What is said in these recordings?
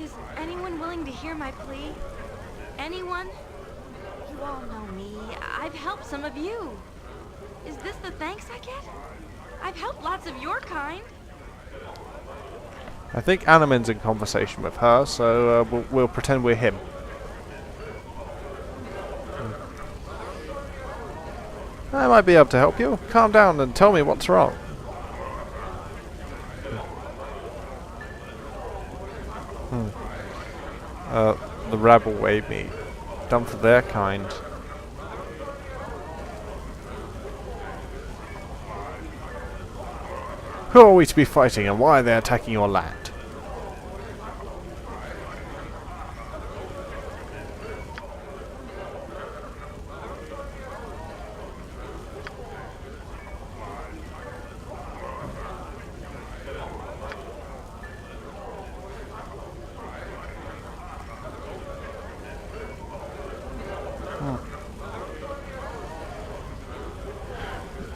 Is anyone willing to hear my plea? Anyone? You all know me. I've helped some of you. Is this the thanks I get? I've helped lots of your kind. I think Animin's in conversation with her, so we'll pretend we're him. I might be able to help you. Calm down and tell me what's wrong. The rabble weighed me. Done for their kind. Who are we to be fighting, and why are they attacking your land?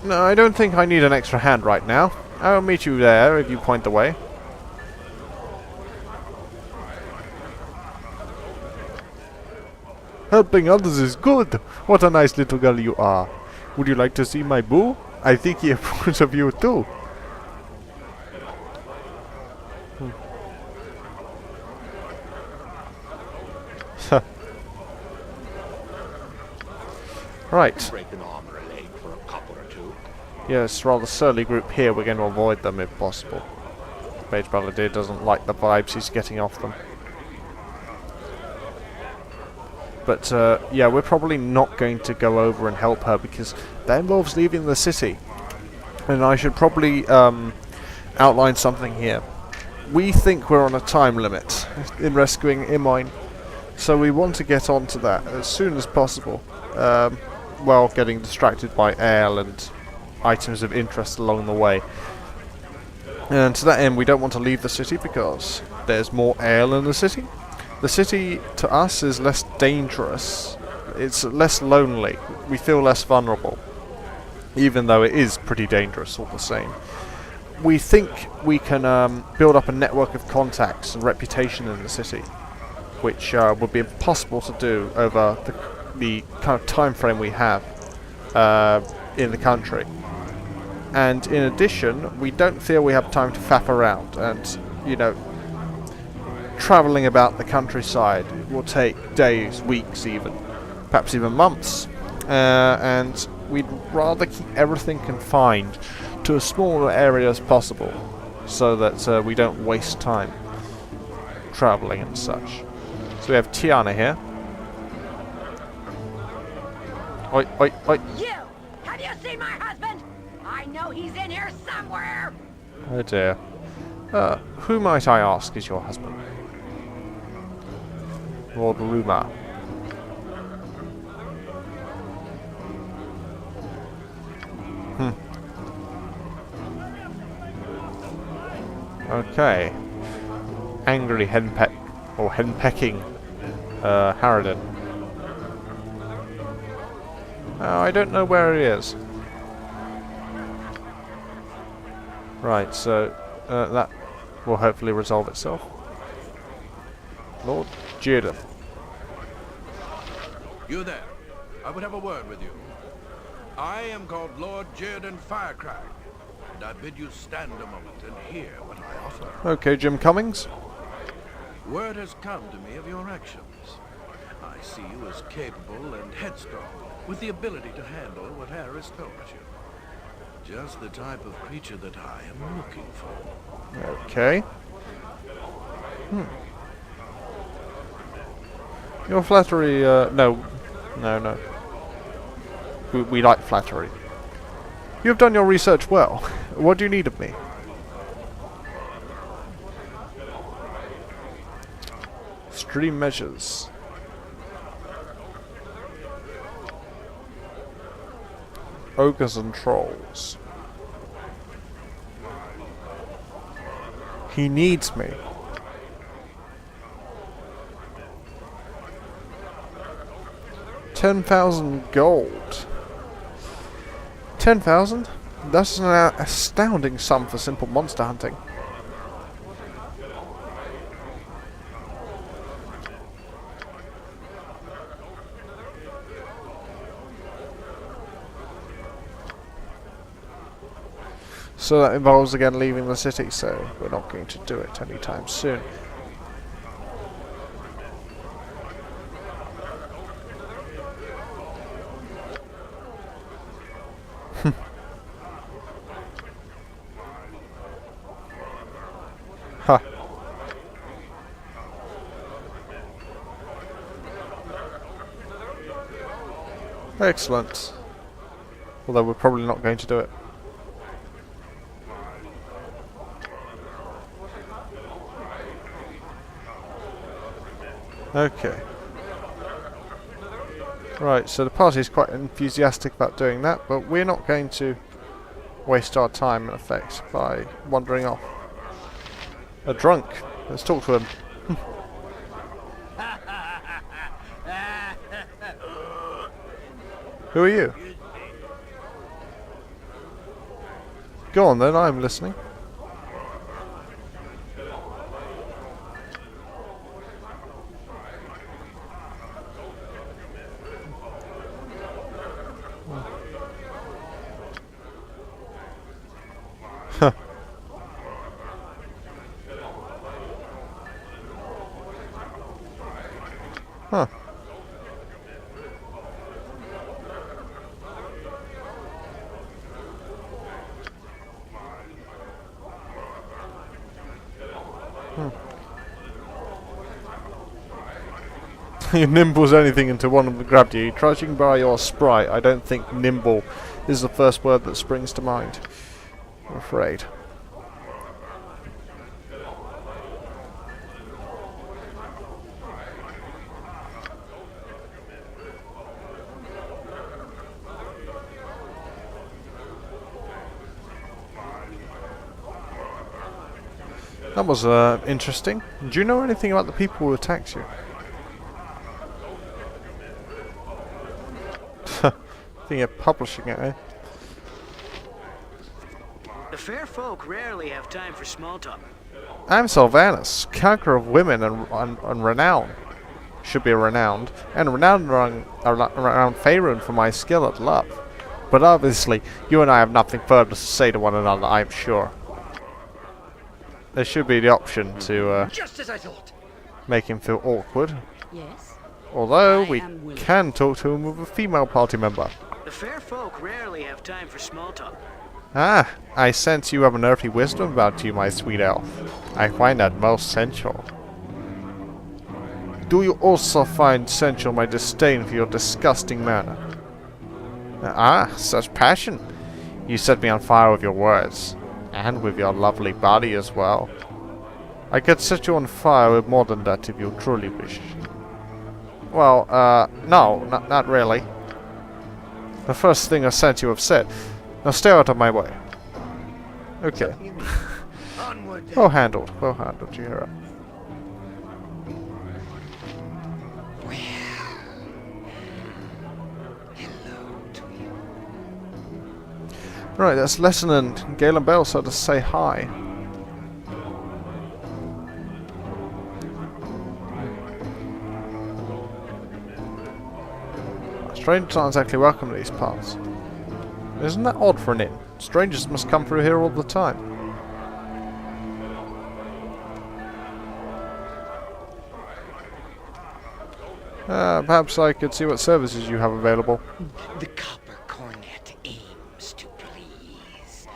No, I don't think I need an extra hand right now. I'll meet you there if you point the way. Helping others is good. What a nice little girl you are. Would you like to see my boo? I think he approves of you too. Right. Break an arm or a leg for a copper or two. Yes, rather surly group here. We're going to avoid them if possible. Mage Baldur doesn't like the vibes he's getting off them. But yeah, we're probably not going to go over and help her because that involves leaving the city. And I should probably outline something here. We think we're on a time limit in rescuing Imoin, so we want to get onto that as soon as possible. While getting distracted by ale and items of interest along the way. And to that end, we don't want to leave the city because there's more ale in the city. The city, to us, is less dangerous. It's less lonely. We feel less vulnerable. Even though it is pretty dangerous all the same. We think we can build up a network of contacts and reputation in the city, which would be impossible to do over the kind of time frame we have in the country. And in addition, we don't feel we have time to faff around and, you know, travelling about the countryside will take days, weeks even, perhaps even months. And we'd rather keep everything confined to as small an area as possible so that we don't waste time travelling and such. So we have Tiana here. Oi, oi, oi. You! Have you seen my husband? I know he's in here somewhere! Oh dear. Who might I ask is your husband? Lord Ruma. Okay. Angry henpeck or henpecking Harridan. I don't know where he is. Right, so that will hopefully resolve itself. Lord Jada. You there. I would have a word with you. I am called Lord Jordan Firecrag, and I bid you stand a moment and hear what I offer. Okay, Jim Cummings. Word has come to me of your actions. I see you as capable and headstrong, with the ability to handle whatever is thrown at you. Just the type of creature that I am looking for. Okay. Your flattery, no. We like flattery. You have done your research well. What do you need of me? Extreme measures. Ogres and trolls. He needs me. $10,000 gold. 10,000? That's an astounding sum for simple monster hunting. So that involves again leaving the city, so we're not going to do it anytime soon. Huh. Excellent. Although we're probably not going to do it. Okay. Right, so the party is quite enthusiastic about doing that, but we're not going to waste our time, in effect, by wandering off. A drunk. Let's talk to him. Who are you? Go on then, I'm listening. Huh. Huh. You nimbles anything into one of them grabbed you. Trudging by your sprite, I don't think nimble is the first word that springs to mind. I'm afraid. That was interesting. Do you know anything about the people who attacked you? I think you're publishing it, eh? The fair folk rarely have time for small talk. I'm Sylvanus, conqueror of women and renown. Should be renowned. And renowned around Faerun for my skill at love. But obviously, you and I have nothing further to say to one another, I'm sure. There should be the option to Just as I thought. make him feel awkward. Yes? Although I we am willing. can talk to him with a female party member. The fair folk rarely have time for small talk. Ah, I sense you have an earthly wisdom about you, my sweet elf. I find that most sensual. Do you also find sensual my disdain for your disgusting manner? Ah, such passion. You set me on fire with your words. And with your lovely body as well. I could set you on fire with more than that if you truly wish. Well, no, not really. The first thing I sent you have said. Now stay out of my way. Okay. Onward then. Well handled, you hear it. Hello to you. Right, that's Lesson and Galen Bell, so to say hi. Strangers aren't exactly welcome to these parts. Isn't that odd for an inn? Strangers must come through here all the time. Perhaps I could see what services you have available. The Copper Coronet aims to please.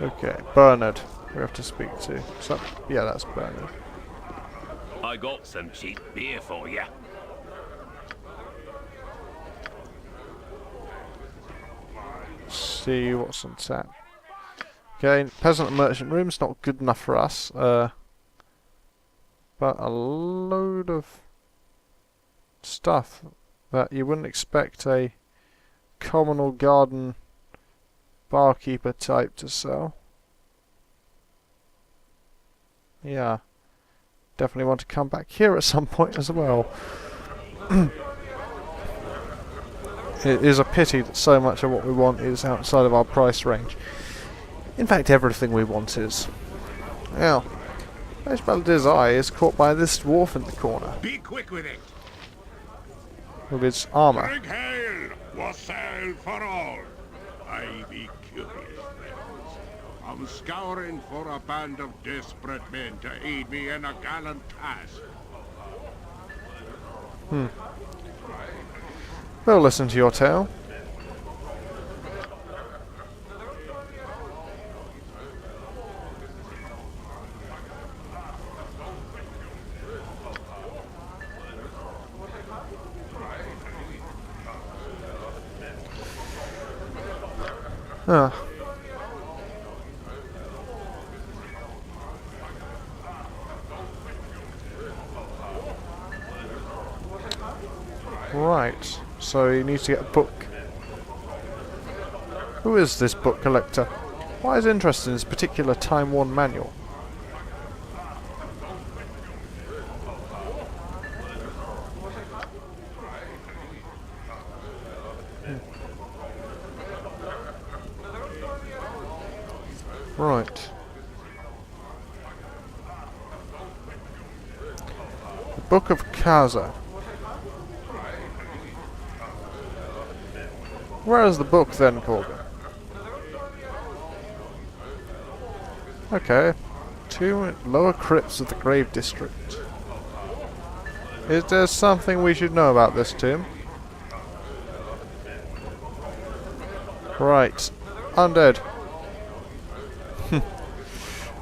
Okay, Bernard. We have to speak to. So, yeah, that's Bernard. I got some cheap beer for you. See what's on tap. Okay, peasant and merchant room's not good enough for us. But a load of stuff that you wouldn't expect a communal garden barkeeper type to sell. Yeah, definitely want to come back here at some point as well. It is a pity that so much of what we want is outside of our price range. In fact, everything we want is. Now, Baldur's eye is caught by this dwarf in the corner Be quick with it. with his armor. Bring hail, wassail for all. I be curious, friends. I'm scouring for a band of desperate men to aid me in a gallant task. We'll listen to your tale. Ah. Right, so he needs to get a book. Who is this book collector? Why is he interested in this particular time-worn manual? Right. The Book of Kaza. Where is the book then, Corgan? Okay. 2 lower crypts of the Grave District. Is there something we should know about this tomb? Right. Undead.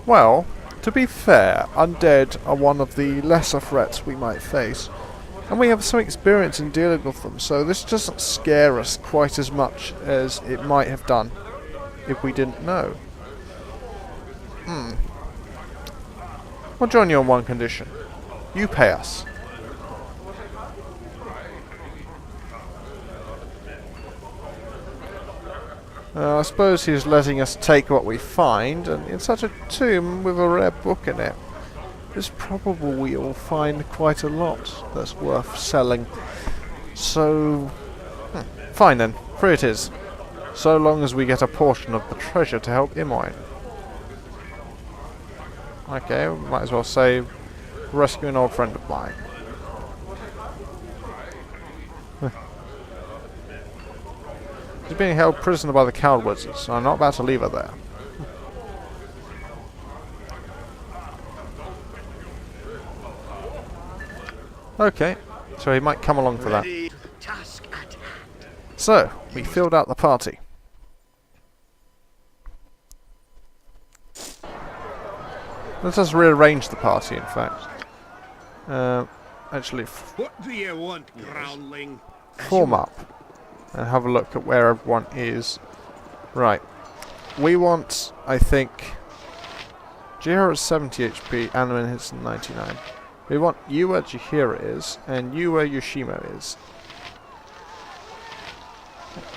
Well, to be fair, undead are one of the lesser threats we might face. And we have some experience in dealing with them, so this doesn't scare us quite as much as it might have done if we didn't know. We'll join you on one condition. You pay us. I suppose he's letting us take what we find, and in such a tomb with a rare book in it, it's probable we'll find quite a lot that's worth selling. So, fine then, free it is. So long as we get a portion of the treasure to help Imoen. Okay, we might as well say rescue an old friend of mine. She's being held prisoner by the Cowardwoods, so I'm not about to leave her there. Okay, so he might come along for that. Task at hand. So, we filled out the party. Let us rearrange the party, in fact. Actually, What do you want, groundling? form up and have a look at where everyone is. Right. We want, I think, Jihira is 70 HP, Anaman is 99. We want you where Jihira is, and you where Yoshimo is.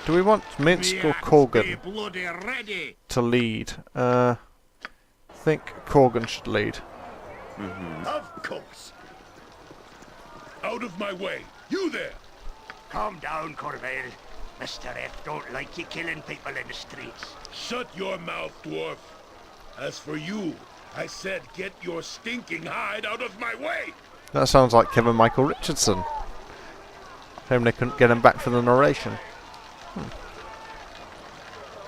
Do we want Minsk or Korgan Bloody ready. to lead? I think Korgan should lead. Of course. Out of my way. You there. Calm down, Corvale. Mr. F don't like you killing people in the streets. Shut your mouth, dwarf. As for you, I said get your stinking hide out of my way. That sounds like Kevin Michael Richardson. Shame they couldn't get him back for the narration.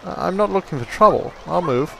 I'm not looking for trouble. I'll move.